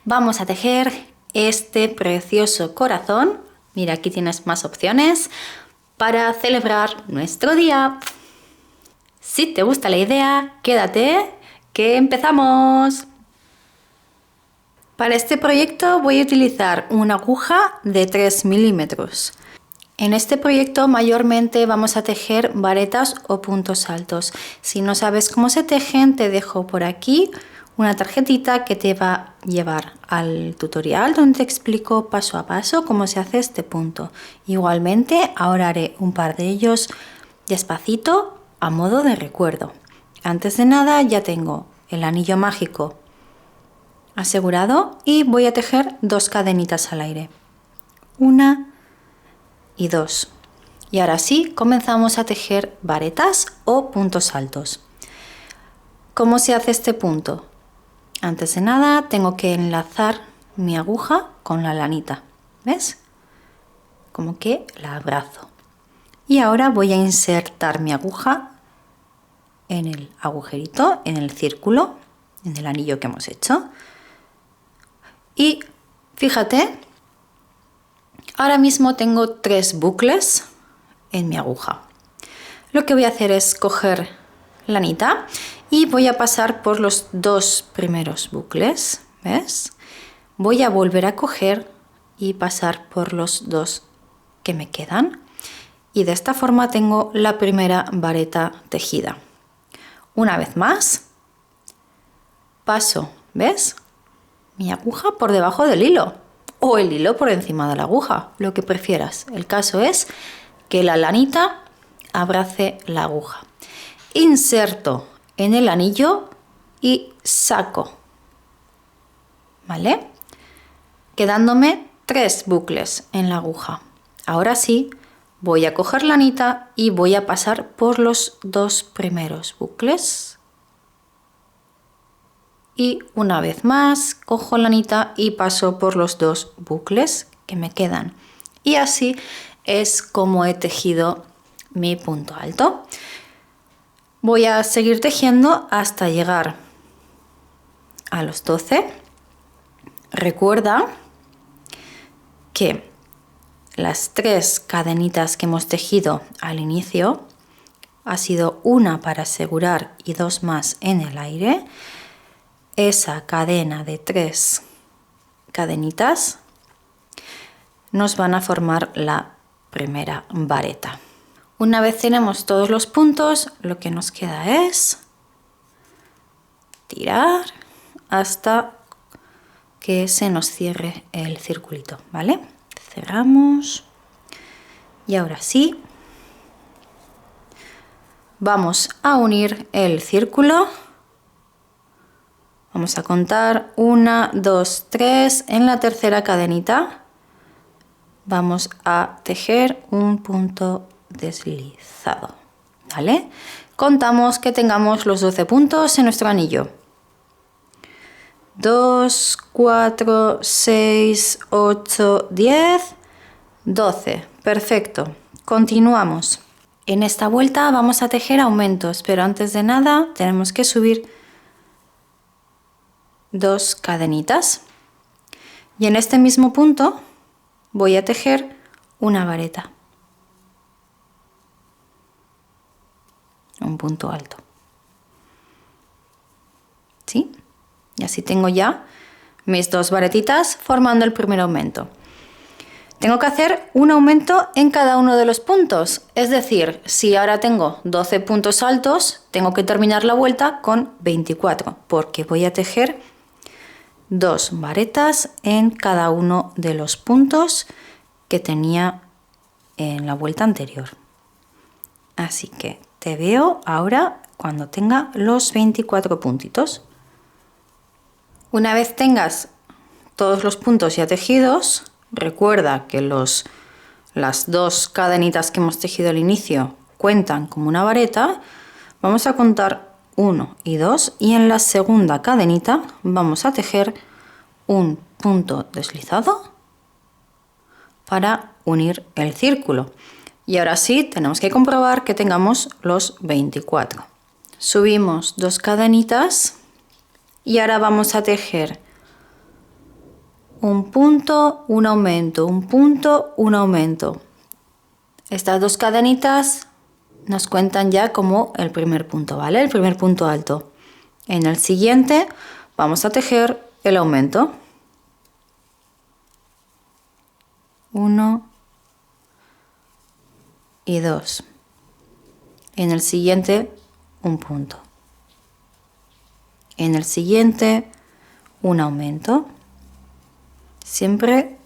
vamos a tejer este precioso corazón. Mira, aquí tienes más opciones para celebrar nuestro día. Si te gusta la idea, quédate, que empezamos. Para este proyecto voy a utilizar una aguja de 3 milímetros. En este proyecto mayormente vamos a tejer varetas o puntos altos. Si no sabes cómo se tejen, te dejo por aquí una tarjetita que te va a llevar al tutorial donde te explico paso a paso cómo se hace este punto. Igualmente, ahora haré un par de ellos despacito a modo de recuerdo. Antes de nada ya tengo el anillo mágico asegurado y voy a tejer 2 cadenitas al aire. 1 y 2. Y ahora sí, comenzamos a tejer varetas o puntos altos. ¿Cómo se hace este punto? Antes de nada tengo que enlazar mi aguja con la lanita, ¿ves? Como que la abrazo. Y ahora voy a insertar mi aguja en el agujerito, en el círculo, en el anillo que hemos hecho. Y fíjate, ahora mismo tengo 3 bucles en mi aguja. Lo que voy a hacer es coger lanita y voy a pasar por los 2 primeros bucles, ¿ves? Voy a volver a coger y pasar por los 2 que me quedan. Y de esta forma tengo la primera vareta tejida. Una vez más, paso, ¿ves? Mi aguja por debajo del hilo o el hilo por encima de la aguja, lo que prefieras. El caso es que la lanita abrace la aguja. Inserto en el anillo y saco, ¿vale? Quedándome 3 bucles en la aguja. Ahora sí, voy a coger lanita y voy a pasar por los 2 primeros bucles. Y una vez más, cojo lanita y paso por los 2 bucles que me quedan. Y así es como he tejido mi punto alto. Voy a seguir tejiendo hasta llegar a los 12. Recuerda que las 3 cadenitas que hemos tejido al inicio ha sido una para asegurar y 2 más en el aire. Esa cadena de 3 cadenitas nos van a formar la primera vareta. Una vez tenemos todos los puntos, lo que nos queda es tirar hasta que se nos cierre el circulito, ¿vale? Cerramos y ahora sí vamos a unir el círculo. Vamos a contar 1, 2, 3. En la tercera cadenita vamos a tejer un punto deslizado, ¿vale? Contamos que tengamos los 12 puntos en nuestro anillo. 2, 4, 6, 8, 10, 12. Perfecto. Continuamos. En esta vuelta vamos a tejer aumentos, pero antes de nada tenemos que subir 2 cadenitas. Y en este mismo punto voy a tejer una vareta. Un punto alto. ¿Sí? Y así tengo ya mis 2 varetitas formando el primer aumento. Tengo que hacer un aumento en cada uno de los puntos. Es decir, si ahora tengo 12 puntos altos, tengo que terminar la vuelta con 24, porque voy a tejer 2 varetas en cada uno de los puntos que tenía en la vuelta anterior. Así que te veo ahora cuando tenga los 24 puntitos. Una vez tengas todos los puntos ya tejidos, recuerda que las 2 cadenitas que hemos tejido al inicio cuentan como una vareta. Vamos a contar 1 y 2 y en la segunda cadenita vamos a tejer un punto deslizado para unir el círculo. Y ahora sí tenemos que comprobar que tengamos los 24. Subimos 2 cadenitas y ahora vamos a tejer un punto, un aumento, un punto, un aumento. Estas dos cadenitas nos cuentan ya como el primer punto, ¿vale? El primer punto alto. En el siguiente vamos a tejer el aumento. 1 y 2. En el siguiente un punto. En el siguiente un aumento, siempre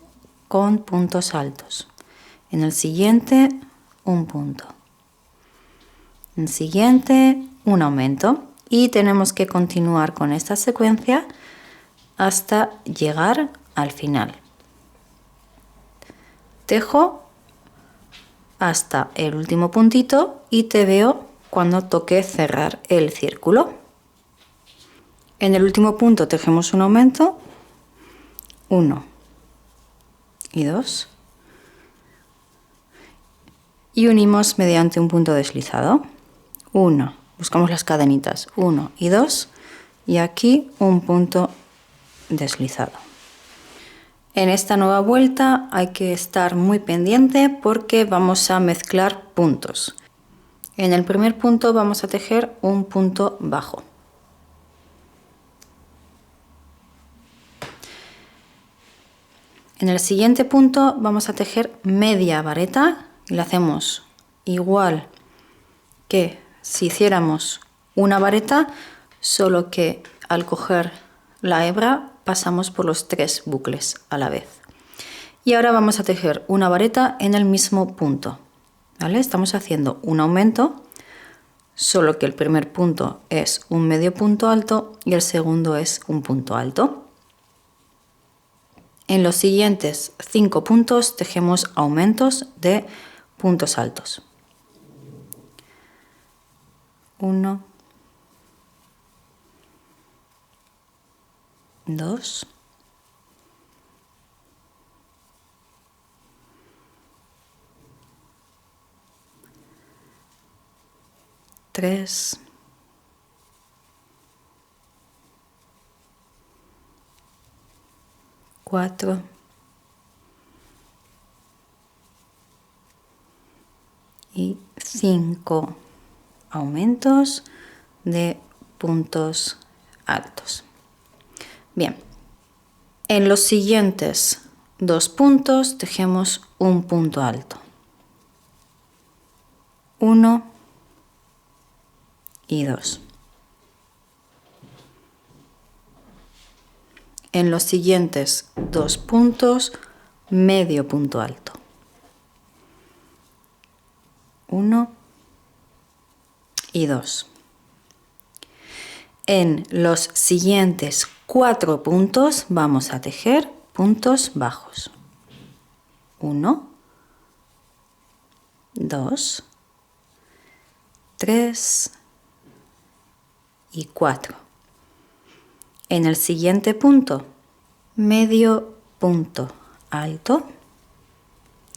con puntos altos. En el siguiente un punto. En el siguiente un aumento. Y tenemos que continuar con esta secuencia hasta llegar al final. Tejo hasta el último puntito y te veo cuando toque cerrar el círculo. En el último punto tejemos un aumento, 1 y 2, y unimos mediante un punto deslizado. 1, buscamos las cadenitas, 1 y 2, y aquí un punto deslizado. En esta nueva vuelta hay que estar muy pendiente porque vamos a mezclar puntos. En el primer punto vamos a tejer un punto bajo. En el siguiente punto vamos a tejer media vareta y la hacemos igual que si hiciéramos una vareta, solo que al coger la hebra pasamos por los 3 bucles a la vez. Y ahora vamos a tejer una vareta en el mismo punto, ¿vale? Estamos haciendo un aumento, solo que el primer punto es un medio punto alto y el segundo es un punto alto. En los siguientes 5 puntos tejemos aumentos de puntos altos. 1, 2, 3, 4 y 5 aumentos de puntos altos. Bien, en los siguientes 2 puntos tejemos un punto alto. 1 y 2. En los siguientes 2 puntos, medio punto alto. 1 y 2. En los siguientes 4 puntos vamos a tejer puntos bajos. 1, 2, 3 y 4. En el siguiente punto, medio punto alto.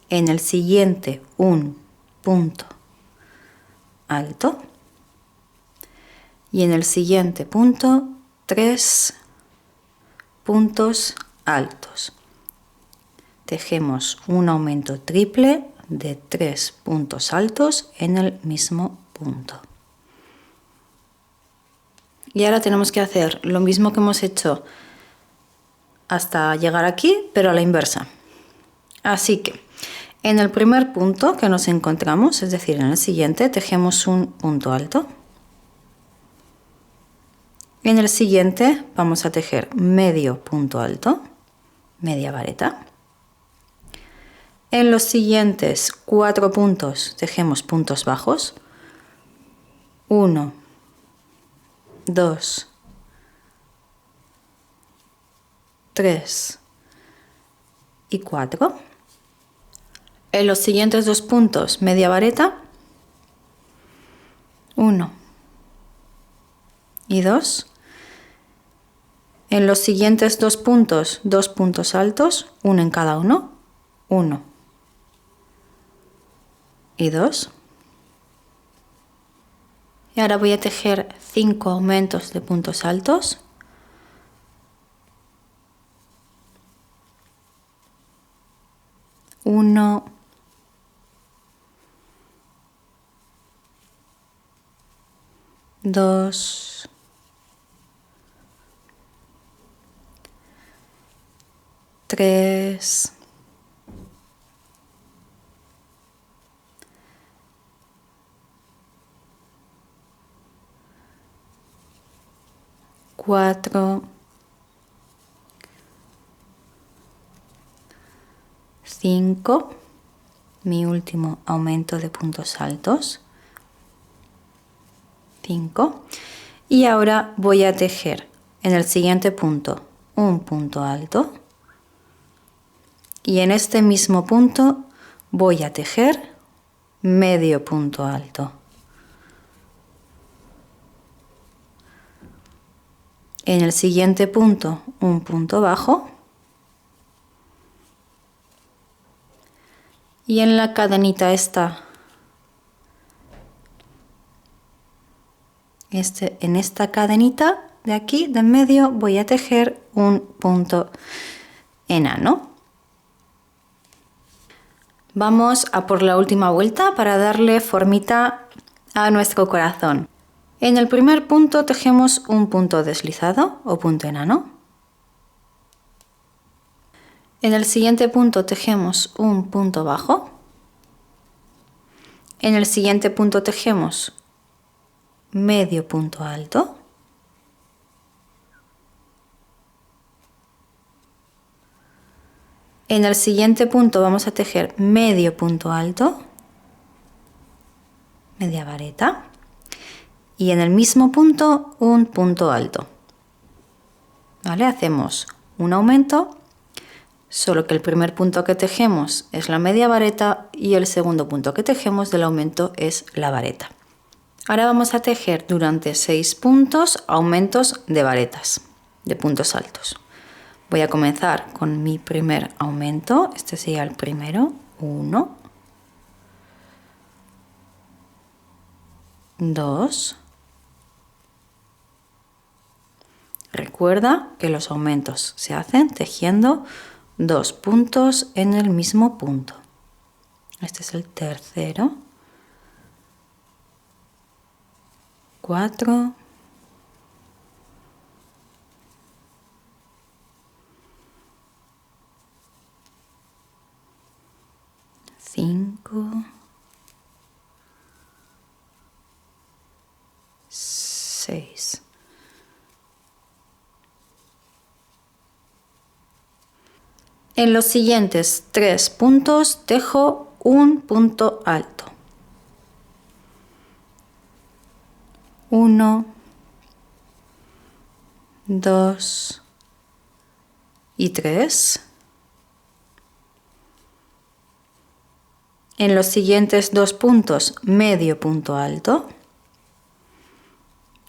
En el siguiente, un punto alto. Y en el siguiente punto, 3 puntos altos. Tejemos un aumento triple de 3 puntos altos en el mismo punto. Y ahora tenemos que hacer lo mismo que hemos hecho hasta llegar aquí, pero a la inversa. Así que en el primer punto que nos encontramos, es decir, en el siguiente, tejemos un punto alto. En el siguiente vamos a tejer medio punto alto, media vareta. En los siguientes 4 puntos tejemos puntos bajos. 1, 2, 3 y 4. En los siguientes 2 puntos, media vareta. 1 y 2. En los siguientes 2 puntos, 2 puntos altos, uno en cada uno. 1 y 2. Y ahora voy a tejer 5 aumentos de puntos altos. 1, 2, 3, 4, 5, mi último aumento de puntos altos, 5, y ahora voy a tejer en el siguiente punto un punto alto y en este mismo punto voy a tejer medio punto alto. En el siguiente punto un punto bajo y en la cadenita esta, en esta cadenita de aquí de en medio voy a tejer un punto enano. Vamos a por la última vuelta para darle formita a nuestro corazón. En el primer punto tejemos un punto deslizado o punto enano. En el siguiente punto tejemos un punto bajo. En el siguiente punto tejemos medio punto alto. En el siguiente punto vamos a tejer medio punto alto, media vareta, y en el mismo punto un punto alto. ¿Vale? Hacemos un aumento, solo que el primer punto que tejemos es la media vareta y el segundo punto que tejemos del aumento es la vareta. Ahora vamos a tejer durante 6 puntos aumentos de varetas, de puntos altos. Voy a comenzar con mi primer aumento, este sería el primero, 1, 2. Recuerda que los aumentos se hacen tejiendo 2 puntos en el mismo punto. Este es el tercero, 4, 5, 6. En los siguientes 3 puntos tejo un punto alto. 1, 2 y 3. En los siguientes 2 puntos medio punto alto.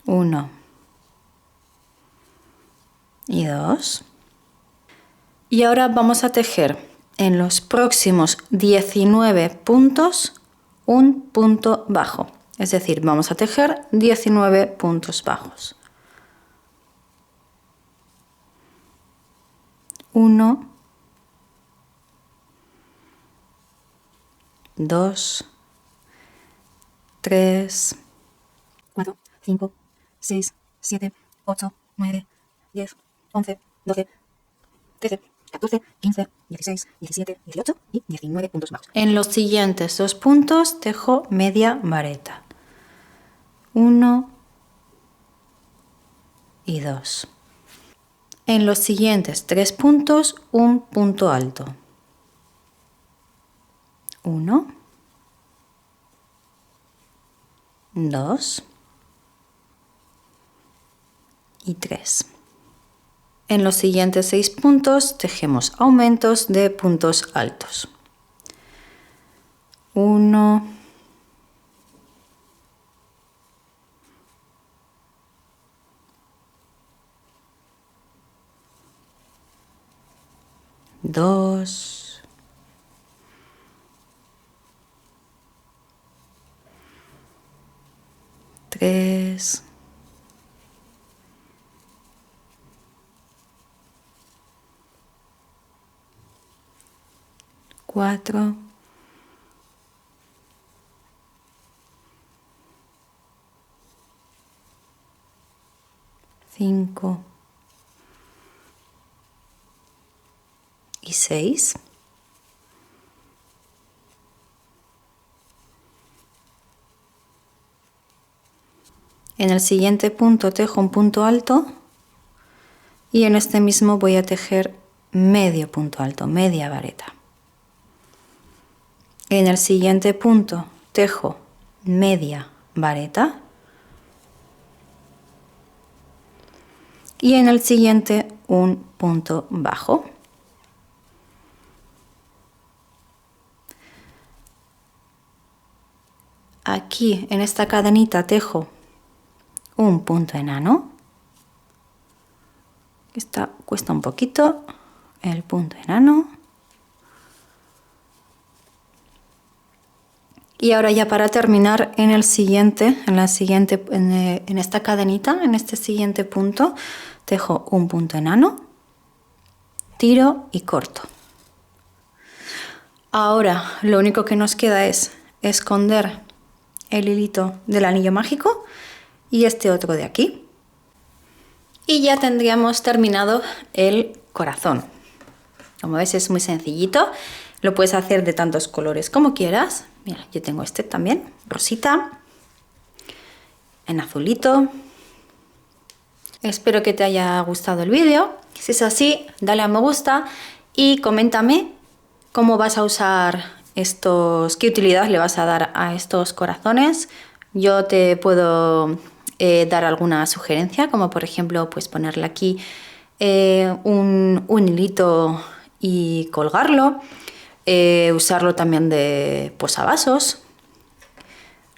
1 y 2. Y ahora vamos a tejer en los próximos 19 puntos un punto bajo. Es decir, vamos a tejer 19 puntos bajos. 1, 2, 3, 4, 5, 6, 7, 8, 9, 10, 11, 12, 13, 14, 15, 16, 17, 18 y 19 puntos bajos. En los siguientes 2 puntos tejo media vareta. 1 y 2. En los siguientes 3 puntos un punto alto. 1, 2 y 3. En los siguientes 6 puntos tejemos aumentos de puntos altos. 1, 2, 3, 4 4, 5 y 6. En el siguiente punto tejo un punto alto y en este mismo voy a tejer medio punto alto, media vareta. En el siguiente punto tejo media vareta y en el siguiente un punto bajo. Aquí en esta cadenita tejo un punto enano. Esta cuesta un poquito, el punto enano. Y ahora ya para terminar en esta cadenita, en este siguiente punto, tejo un punto enano, tiro y corto. Ahora lo único que nos queda es esconder el hilito del anillo mágico y este otro de aquí. Y ya tendríamos terminado el corazón. Como ves es muy sencillito, lo puedes hacer de tantos colores como quieras. Mira, yo tengo este también, rosita, en azulito. Espero que te haya gustado el vídeo. Si es así, dale a me gusta y coméntame cómo vas a usar qué utilidad le vas a dar a estos corazones. Yo te puedo dar alguna sugerencia, como por ejemplo pues ponerle aquí un hilito y colgarlo, usarlo también de posavasos.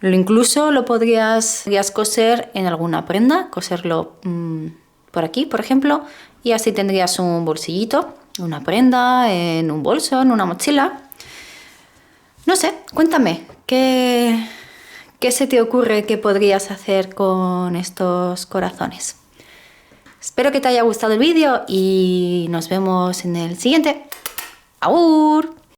Incluso lo podrías coser en alguna prenda, coserlo por aquí, por ejemplo, y así tendrías un bolsillito, una prenda, en un bolso, en una mochila. No sé, cuéntame, ¿qué se te ocurre que podrías hacer con estos corazones? Espero que te haya gustado el vídeo y nos vemos en el siguiente. ¡Agur!